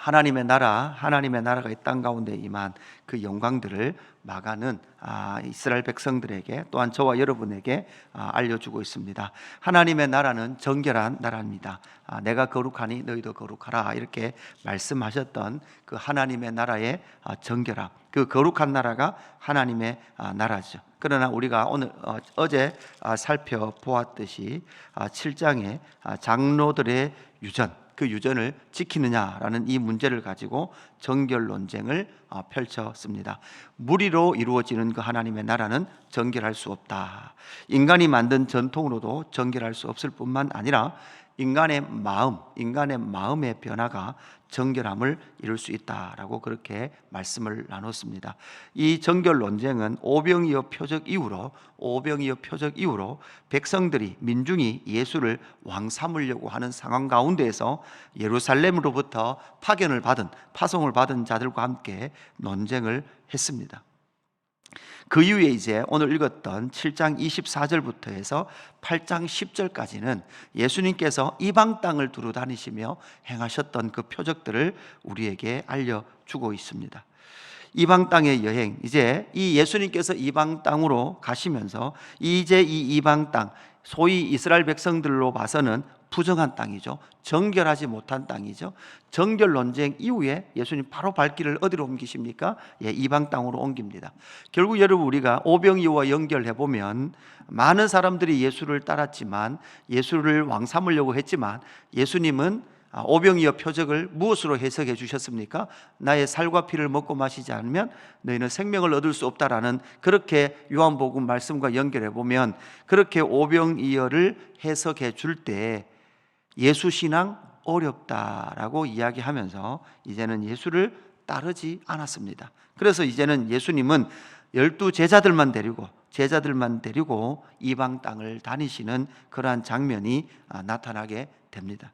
하나님의 나라가 이 땅 가운데 임한 그 영광들을 마가는 이스라엘 백성들에게 또한 저와 여러분에게 알려주고 있습니다. 하나님의 나라는 정결한 나라입니다. 내가 거룩하니 너희도 거룩하라 이렇게 말씀하셨던 그 하나님의 나라의 정결함, 그 거룩한 나라가 하나님의 나라죠. 그러나 우리가 어제 살펴보았듯이 7장의 장로들의 유전, 그 유전을 지키느냐라는 이 문제를 가지고 정결 논쟁을 펼쳤습니다. 무리로 이루어지는 그 하나님의 나라는 정결할 수 없다. 인간이 만든 전통으로도 정결할 수 없을 뿐만 아니라 인간의 마음의 변화가 정결함을 이룰 수 있다라고 그렇게 말씀을 나눴습니다. 이 정결 논쟁은 오병이어 표적 이후로 백성들이 민중이 예수를 왕 삼으려고 하는 상황 가운데에서 예루살렘으로부터 파송을 받은 자들과 함께 논쟁을 했습니다. 그 이후에 이제 오늘 읽었던 7장 24절부터 해서 8장 10절까지는 예수님께서 이방 땅을 두루 다니시며 행하셨던 그 표적들을 우리에게 알려주고 있습니다. 이방 땅의 여행, 이제 이 예수님께서 이방 땅으로 가시면서 이제 이 이방 땅, 소위 이스라엘 백성들로 봐서는 부정한 땅이죠. 정결하지 못한 땅이죠. 정결 논쟁 이후에 예수님 바로 발길을 어디로 옮기십니까? 이방 땅으로 옮깁니다. 결국 여러분, 우리가 오병이어와 연결해 보면 많은 사람들이 예수를 따랐지만, 예수를 왕 삼으려고 했지만, 예수님은 오병이어 표적을 무엇으로 해석해 주셨습니까? 나의 살과 피를 먹고 마시지 않으면 너희는 생명을 얻을 수 없다라는, 그렇게 요한복음 말씀과 연결해 보면 그렇게 오병이어를 해석해 줄 때 예수 신앙 어렵다라고 이야기하면서 이제는 예수를 따르지 않았습니다. 그래서 이제는 예수님은 12 제자들만 데리고 이방 땅을 다니시는 그러한 장면이 나타나게 됩니다.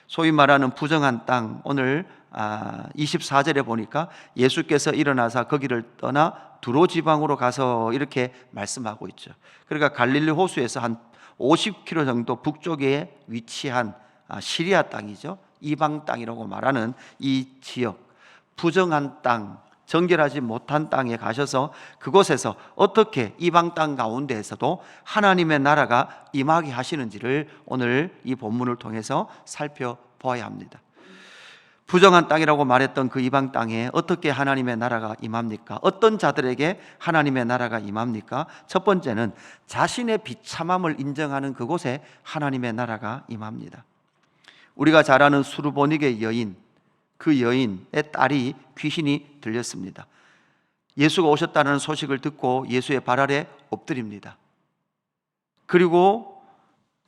소위 말하는 부정한 땅, 오늘 24절에 보니까 예수께서 일어나사 거기를 떠나 두로 지방으로 가서 이렇게 말씀하고 있죠. 그러니까 갈릴리 호수에서 한 50km 정도 북쪽에 위치한 시리아 땅이죠. 이방 땅이라고 말하는 이 지역, 부정한 땅, 정결하지 못한 땅에 가셔서 그곳에서 어떻게 이방 땅 가운데에서도 하나님의 나라가 임하게 하시는지를 오늘 이 본문을 통해서 살펴보아야 합니다. 부정한 땅이라고 말했던 그 이방 땅에 어떻게 하나님의 나라가 임합니까? 어떤 자들에게 하나님의 나라가 임합니까? 첫 번째는 자신의 비참함을 인정하는 그곳에 하나님의 나라가 임합니다. 우리가 잘 아는 수르보닉의 여인, 그 여인의 딸이 귀신이 들렸습니다. 예수가 오셨다는 소식을 듣고 예수의 발 아래 엎드립니다. 그리고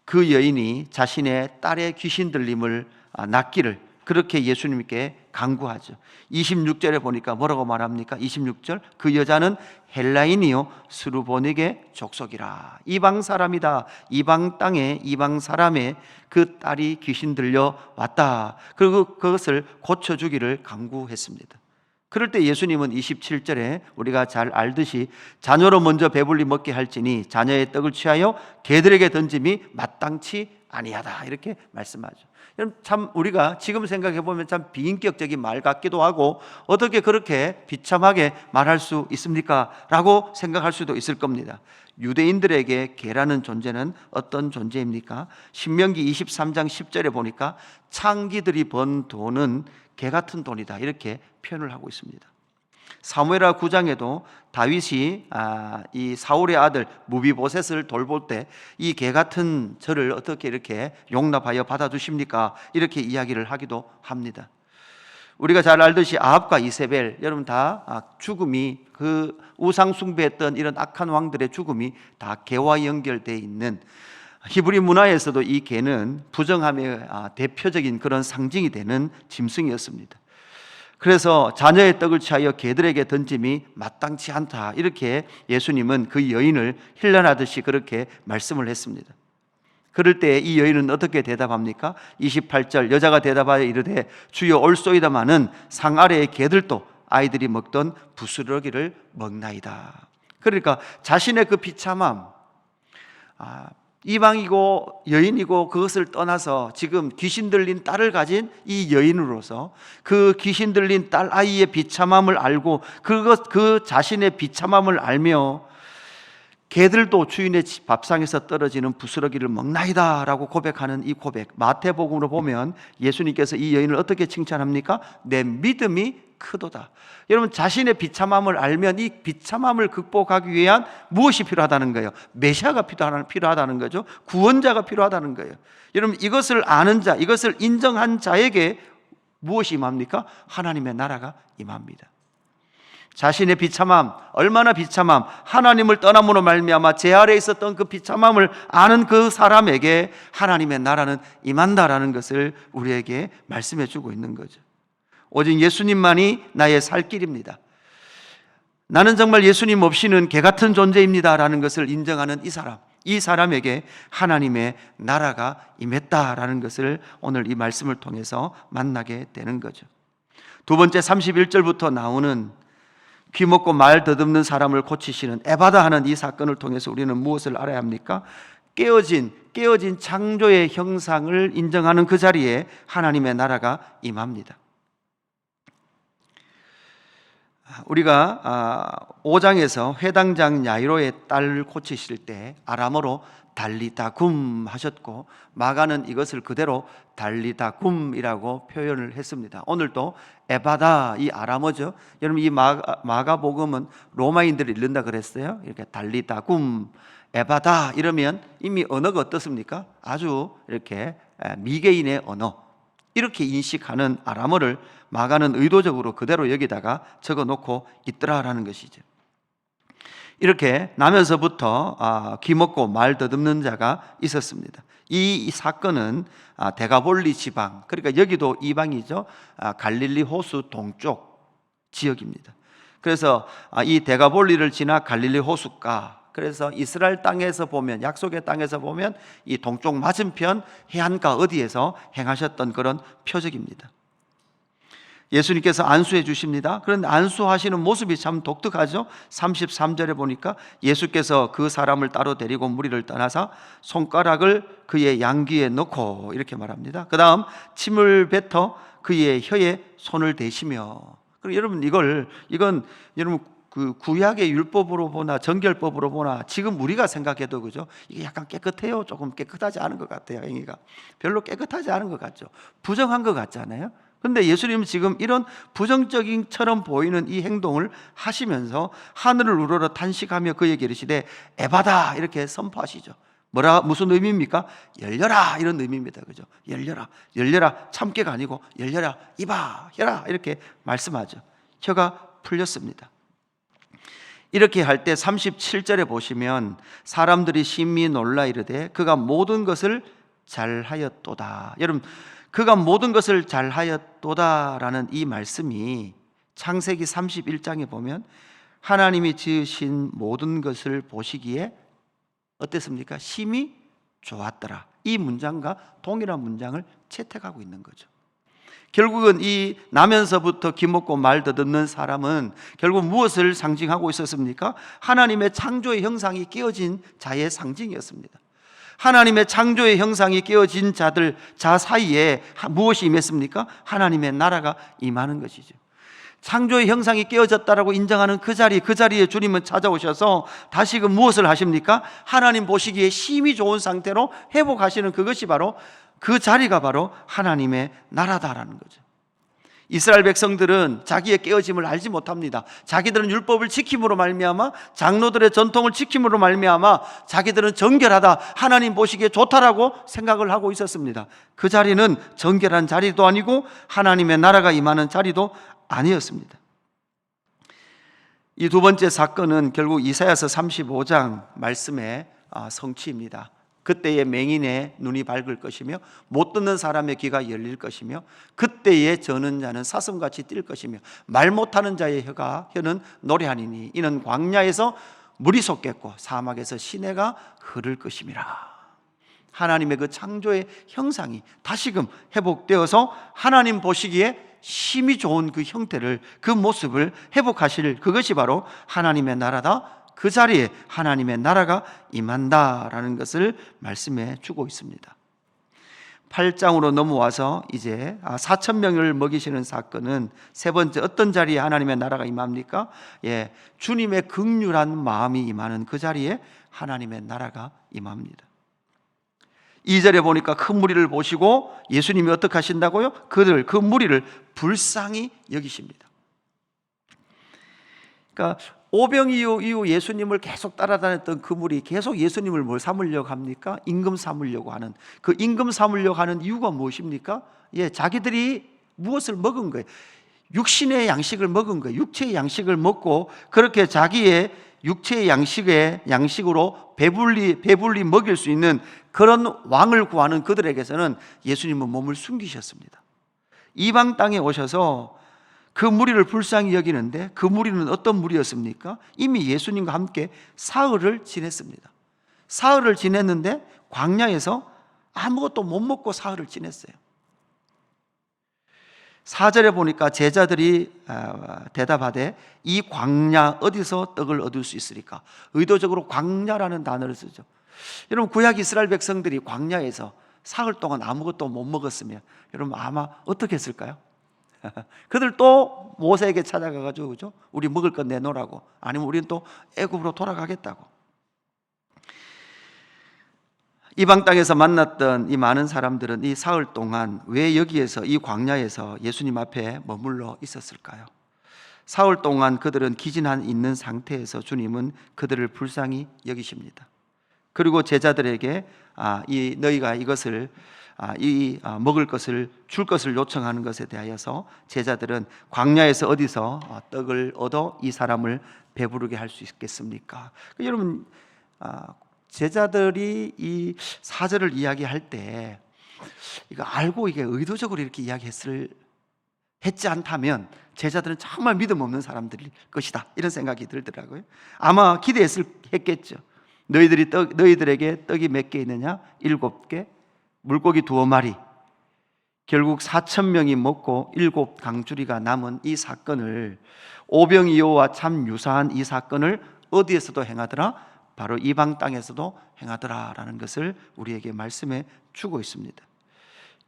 그 여인이 자신의 딸의 귀신 들림을 낫기를 그렇게 예수님께 간구하죠. 26절에 보니까 뭐라고 말합니까? 26절, 그 여자는 헬라인이요 수르보닉의 족속이라. 이방 사람이다. 이방 땅에 이방 사람의 그 딸이 귀신 들려 왔다. 그리고 그것을 고쳐주기를 간구했습니다. 그럴 때 예수님은 27절에 우리가 잘 알듯이 자녀로 먼저 배불리 먹게 할지니 자녀의 떡을 취하여 개들에게 던짐이 마땅치 아니하다, 이렇게 말씀하죠. 참 우리가 지금 생각해 보면 참 비인격적인 말 같기도 하고, 어떻게 그렇게 비참하게 말할 수 있습니까? 라고 생각할 수도 있을 겁니다. 유대인들에게 개라는 존재는 어떤 존재입니까? 신명기 23장 10절에 보니까 창기들이 번 돈은 개 같은 돈이다, 이렇게 표현을 하고 있습니다. 사무엘하 9장에도 다윗이 이 사울의 아들 무비보셋을 돌볼 때 이 개 같은 저를 어떻게 이렇게 용납하여 받아주십니까? 이렇게 이야기를 하기도 합니다. 우리가 잘 알듯이 아합과 이세벨, 여러분 다 죽음이, 그 우상 숭배했던 이런 악한 왕들의 죽음이 다 개와 연결되어 있는, 히브리 문화에서도 이 개는 부정함의 대표적인 그런 상징이 되는 짐승이었습니다. 그래서 자녀의 떡을 취하여 개들에게 던짐이 마땅치 않다, 이렇게 예수님은 그 여인을 힐난하듯이 그렇게 말씀을 했습니다. 그럴 때 이 여인은 어떻게 대답합니까? 28절, 여자가 대답하여 이르되 주여 올소이다마는 상 아래의 개들도 아이들이 먹던 부스러기를 먹나이다. 그러니까 자신의 그 비참함, 이방이고 여인이고 그것을 떠나서 지금 귀신 들린 딸을 가진 이 여인으로서 그 귀신 들린 딸 아이의 비참함을 알고 그 자신의 비참함을 알며 개들도 주인의 밥상에서 떨어지는 부스러기를 먹나이다 라고 고백하는 이 고백, 마태복음으로 보면 예수님께서 이 여인을 어떻게 칭찬합니까? 내 믿음이 크도다. 여러분, 자신의 비참함을 알면 이 비참함을 극복하기 위한 무엇이 필요하다는 거예요? 메시아가 필요하다는 거죠. 구원자가 필요하다는 거예요. 여러분, 이것을 아는 자, 이것을 인정한 자에게 무엇이 임합니까? 하나님의 나라가 임합니다. 자신의 비참함, 얼마나 비참함, 하나님을 떠남으로 말미암아 제 아래에 있었던 그 비참함을 아는 그 사람에게 하나님의 나라는 임한다라는 것을 우리에게 말씀해 주고 있는 거죠. 오직 예수님만이 나의 살 길입니다. 나는 정말 예수님 없이는 개 같은 존재입니다라는 것을 인정하는 이 사람에게 하나님의 나라가 임했다라는 것을 오늘 이 말씀을 통해서 만나게 되는 거죠. 두 번째 31절부터 나오는 귀 먹고 말 더듬는 사람을 고치시는 에바다 하는 이 사건을 통해서 우리는 무엇을 알아야 합니까? 깨어진 창조의 형상을 인정하는 그 자리에 하나님의 나라가 임합니다. 우리가 5장에서 회당장 야이로의 딸을 고치실 때 아람어로 달리다굼 하셨고, 마가는 이것을 그대로 달리다굼이라고 표현을 했습니다. 오늘도 에바다, 이 아람어죠. 여러분, 이 마가복음은 로마인들이 읽는다 그랬어요. 이렇게 달리다굼, 에바다 이러면 이미 언어가 어떻습니까? 아주 이렇게 미개인의 언어, 이렇게 인식하는 아람어를 마가는 의도적으로 그대로 여기다가 적어놓고 있더라라는 것이죠. 이렇게 나면서부터 귀 먹고 말 더듬는 자가 있었습니다. 이 사건은 데가볼리 지방, 그러니까 여기도 이방이죠. 갈릴리 호수 동쪽 지역입니다. 그래서 이 데가볼리를 지나 갈릴리 호수가, 그래서 이스라엘 땅에서 보면, 약속의 땅에서 보면 이 동쪽 맞은편 해안가 어디에서 행하셨던 그런 표적입니다. 예수님께서 안수해 주십니다. 그런데 안수하시는 모습이 참 독특하죠. 33절에 보니까 예수께서 그 사람을 따로 데리고 무리를 떠나서 손가락을 그의 양귀에 넣고 이렇게 말합니다. 그 다음 침을 뱉어 그의 혀에 손을 대시며. 그리고 여러분, 이건 여러분 그 구약의 율법으로 보나 정결법으로 보나 지금 우리가 생각해도 그죠? 이게 약간 깨끗해요? 조금 깨끗하지 않은 것 같아요. 행위가 별로 깨끗하지 않은 것 같죠. 부정한 것 같잖아요. 그런데 예수님은 지금 이런 부정적인처럼 보이는 이 행동을 하시면서 하늘을 우러러 탄식하며 그에게 이르시되 에바다 이렇게 선포하시죠. 무슨 의미입니까? 열려라, 이런 의미입니다. 그죠? 열려라, 참깨가 아니고 열려라, 이봐, 혀라, 이렇게 말씀하죠. 혀가 풀렸습니다. 이렇게 할 때 37절에 보시면 사람들이 심히 놀라 이르되 그가 모든 것을 잘하였도다. 여러분, 그가 모든 것을 잘하였도다라는 이 말씀이 창세기 31장에 보면 하나님이 지으신 모든 것을 보시기에 어땠습니까? 심히 좋았더라. 이 문장과 동일한 문장을 채택하고 있는 거죠. 결국은 이 나면서부터 귀 먹고 말 더듬는 사람은 결국 무엇을 상징하고 있었습니까? 하나님의 창조의 형상이 깨어진 자의 상징이었습니다. 하나님의 창조의 형상이 깨어진 자 사이에 무엇이 임했습니까? 하나님의 나라가 임하는 것이죠. 창조의 형상이 깨어졌다라고 인정하는 그 자리에 주님은 찾아오셔서 다시금 무엇을 하십니까? 하나님 보시기에 심히 좋은 상태로 회복하시는 그것이 바로, 그 자리가 바로 하나님의 나라다라는 거죠. 이스라엘 백성들은 자기의 깨어짐을 알지 못합니다. 자기들은 율법을 지킴으로 말미암아, 장로들의 전통을 지킴으로 말미암아 자기들은 정결하다, 하나님 보시기에 좋다라고 생각을 하고 있었습니다. 그 자리는 정결한 자리도 아니고 하나님의 나라가 임하는 자리도 아니었습니다. 이 두 번째 사건은 결국 이사야서 35장 말씀의 성취입니다. 그때의 맹인의 눈이 밝을 것이며 못 듣는 사람의 귀가 열릴 것이며 그때의 저는 자는 사슴같이 뛸 것이며 말 못하는 자의 혀는 노래하니니 이는 광야에서 물이 솟겠고 사막에서 시내가 흐를 것임이라. 하나님의 그 창조의 형상이 다시금 회복되어서 하나님 보시기에 심히 좋은 그 형태를, 그 모습을 회복하실, 그것이 바로 하나님의 나라다, 그 자리에 하나님의 나라가 임한다라는 것을 말씀해 주고 있습니다. 8장으로 넘어와서 이제 4천 명을 먹이시는 사건은 세 번째, 어떤 자리에 하나님의 나라가 임합니까? 주님의 긍휼한 마음이 임하는 그 자리에 하나님의 나라가 임합니다. 2절에 보니까 큰 무리를 보시고 예수님이 어떻게 하신다고요? 그 무리를 불쌍히 여기십니다. 그러니까 오병 이후 예수님을 계속 따라다녔던 그 무리 계속 예수님을 뭘 삼으려고 합니까? 임금 삼으려고 하는, 그 임금 삼으려고 하는 이유가 무엇입니까? 자기들이 무엇을 먹은 거예요? 육신의 양식을 먹은 거예요. 육체의 양식을 먹고 그렇게 자기의 육체의 양식으로 배불리 먹일 수 있는 그런 왕을 구하는 그들에게서는 예수님은 몸을 숨기셨습니다. 이방 땅에 오셔서 그 무리를 불쌍히 여기는데, 그 무리는 어떤 무리였습니까? 이미 예수님과 함께 사흘을 지냈습니다. 사흘을 지냈는데 광야에서 아무것도 못 먹고 사흘을 지냈어요. 4절에 보니까 제자들이 대답하되 이 광야 어디서 떡을 얻을 수 있으리까? 의도적으로 광야라는 단어를 쓰죠. 여러분, 구약 이스라엘 백성들이 광야에서 사흘 동안 아무것도 못 먹었으면 여러분 아마 어떻게 했을까요? 그들 또 모세에게 찾아가가지고, 그죠? 우리 먹을 것 내놓으라고, 아니면 우리는 또 애굽으로 돌아가겠다고. 이방 땅에서 만났던 이 많은 사람들은 이 사흘 동안 왜 여기에서, 이 광야에서 예수님 앞에 머물러 있었을까요? 사흘 동안 그들은 기진한 있는 상태에서 주님은 그들을 불쌍히 여기십니다. 그리고 제자들에게 너희가 이것을 먹을 것을 줄 것을 요청하는 것에 대하여서 제자들은 광야에서 어디서 떡을 얻어 이 사람을 배부르게 할 수 있겠습니까? 여러분, 제자들이 이 4절을 이야기할 때 이거 알고 이게 의도적으로 이렇게 했지 않다면 제자들은 정말 믿음 없는 사람들일 것이다, 이런 생각이 들더라고요. 아마 기대했겠죠. 너희들에게 떡이 몇 개 있느냐? 7개, 물고기 2마리. 결국 4천 명이 먹고 7강주리가 남은 이 사건을, 오병이어와 참 유사한 이 사건을 어디에서도 행하더라? 바로 이방 땅에서도 행하더라라는 것을 우리에게 말씀해 주고 있습니다.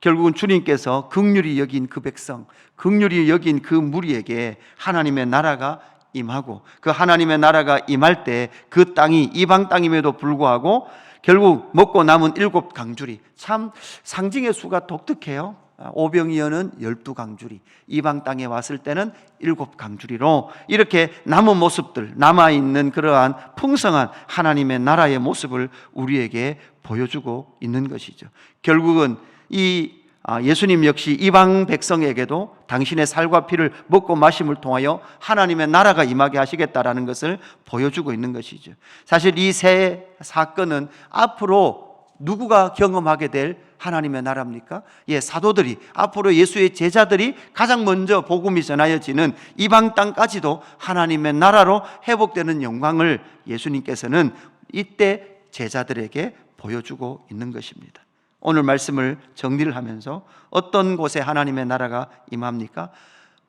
결국은 주님께서 긍휼히 여긴 그 백성, 긍휼히 여긴 그 무리에게 하나님의 나라가 임하고, 그 하나님의 나라가 임할 때 그 땅이 이방 땅임에도 불구하고 결국 먹고 남은 7강주리, 참 상징의 수가 독특해요. 오병이어는 12강주리, 이방 땅에 왔을 때는 7강주리로 이렇게 남은 모습들, 남아있는 그러한 풍성한 하나님의 나라의 모습을 우리에게 보여주고 있는 것이죠. 결국은 이 예수님 역시 이방 백성에게도 당신의 살과 피를 먹고 마심을 통하여 하나님의 나라가 임하게 하시겠다라는 것을 보여주고 있는 것이죠. 사실 이 세 사건은 앞으로 누구가 경험하게 될 하나님의 나라입니까? 사도들이, 앞으로 예수의 제자들이 가장 먼저 복음이 전하여지는 이방 땅까지도 하나님의 나라로 회복되는 영광을 예수님께서는 이때 제자들에게 보여주고 있는 것입니다. 오늘 말씀을 정리를 하면서 어떤 곳에 하나님의 나라가 임합니까?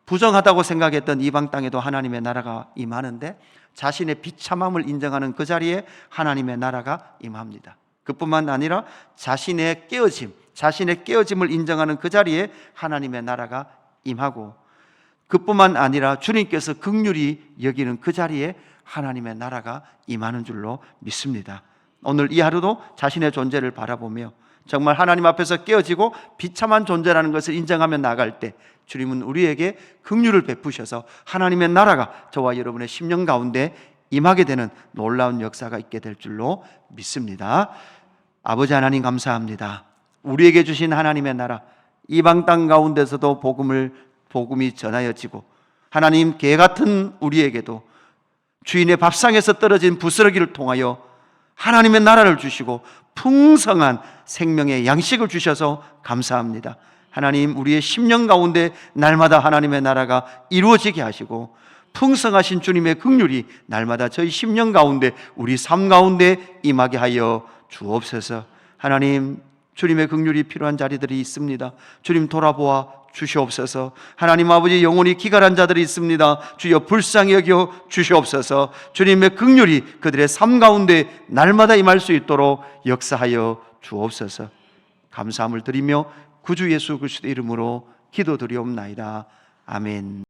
부정하다고 생각했던 이방 땅에도 하나님의 나라가 임하는데, 자신의 비참함을 인정하는 그 자리에 하나님의 나라가 임합니다. 그뿐만 아니라 자신의 깨어짐을 인정하는 그 자리에 하나님의 나라가 임하고, 그뿐만 아니라 주님께서 긍휼히 여기는 그 자리에 하나님의 나라가 임하는 줄로 믿습니다. 오늘 이 하루도 자신의 존재를 바라보며 정말 하나님 앞에서 깨어지고 비참한 존재라는 것을 인정하며 나갈 때 주님은 우리에게 긍휼을 베푸셔서 하나님의 나라가 저와 여러분의 심령 가운데 임하게 되는 놀라운 역사가 있게 될 줄로 믿습니다. 아버지 하나님, 감사합니다. 우리에게 주신 하나님의 나라, 이방 땅 가운데서도 복음이 전하여지고, 하나님, 개 같은 우리에게도 주인의 밥상에서 떨어진 부스러기를 통하여 하나님의 나라를 주시고 풍성한 생명의 양식을 주셔서 감사합니다. 하나님, 우리의 심령 가운데 날마다 하나님의 나라가 이루어지게 하시고, 풍성하신 주님의 긍휼이 날마다 저희 심령 가운데, 우리 삶 가운데 임하게 하여 주옵소서. 하나님, 주님의 긍휼이 필요한 자리들이 있습니다. 주님 돌아보아 주시옵소서. 하나님 아버지, 영혼이 기갈한 자들이 있습니다. 주여 불쌍히 여겨 주시옵소서. 주님의 긍휼이 그들의 삶 가운데 날마다 임할 수 있도록 역사하여 주옵소서. 감사함을 드리며 구주 예수 그리스도의 이름으로 기도드리옵나이다. 아멘.